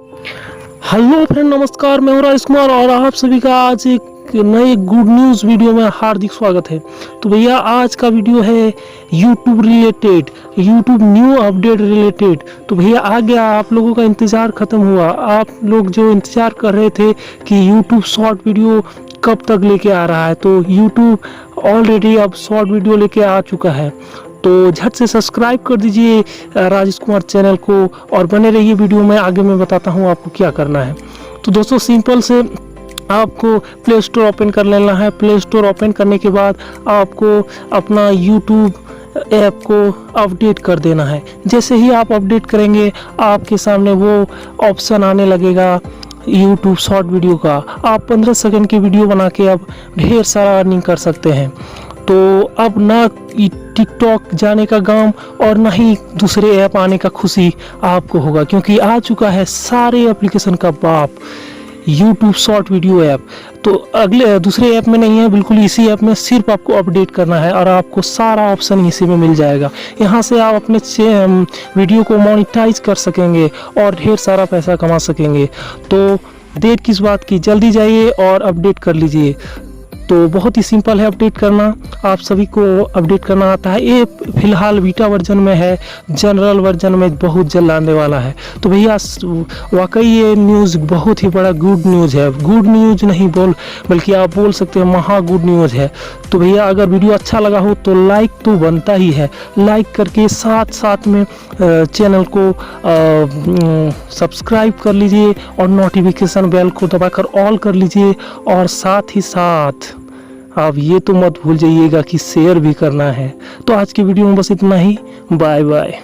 Hello friend, नमस्कार। मैं हूं राजेश कुमार और आप सभी का आज एक नए गुड न्यूज़ वीडियो में हार्दिक स्वागत है। तो भैया आज का वीडियो है YouTube related, YouTube new update related. तो भैया आ गया, आप लोगों का इंतज़ार ख़त्म हुआ। आप लोग जो इंतज़ार कर रहे थे कि यूट्यूब शॉर्ट वीडियो कब तक लेके आ रहा है, तो यूट्यूब ऑलरेडी अब शॉर्ट वीडियो लेके आ चुका है। तो झट से सब्सक्राइब कर दीजिए राजेश कुमार चैनल को और बने रहिए वीडियो में। आगे मैं बताता हूँ आपको क्या करना है। तो दोस्तों सिंपल से आपको प्ले स्टोर ओपन कर लेना है। प्ले स्टोर ओपन करने के बाद आपको अपना यूट्यूब ऐप को अपडेट कर देना है। जैसे ही आप अपडेट करेंगे आपके सामने वो ऑप्शन आने लगेगा यूट्यूब शॉर्ट वीडियो का। आप 15 सेकंड की वीडियो बना के अब ढेर सारा अर्निंग कर सकते हैं। तो अब ना टिकटॉक जाने का गम और ना ही दूसरे ऐप आने का खुशी आपको होगा, क्योंकि आ चुका है सारे एप्लीकेशन का बाप यूट्यूब शॉर्ट वीडियो ऐप। तो अगले दूसरे ऐप में नहीं है, बिल्कुल इसी ऐप में सिर्फ आपको अपडेट करना है और आपको सारा ऑप्शन इसी में मिल जाएगा। यहाँ से आप अपने वीडियो को मोनेटाइज कर सकेंगे और ढेर सारा पैसा कमा सकेंगे। तो देर किस बात की, जल्दी जाइए और अपडेट कर लीजिए। तो बहुत ही सिंपल है अपडेट करना, आप सभी को अपडेट करना आता है। ये फिलहाल बीटा वर्जन में है, जनरल वर्जन में बहुत जल्द आने वाला है। तो भैया वाकई ये न्यूज़ बहुत ही बड़ा गुड न्यूज़ है। गुड न्यूज़ नहीं बल्कि आप बोल सकते हैं महा गुड न्यूज़ है। तो भैया अगर वीडियो अच्छा लगा हो तो लाइक तो बनता ही है, लाइक करके साथ साथ में चैनल को सब्सक्राइब कर लीजिए और नोटिफिकेशन बेल को दबाकर ऑल कर लीजिए। और साथ ही साथ आप ये तो मत भूल जाइएगा कि शेयर भी करना है। तो आज की वीडियो में बस इतना ही। Bye bye.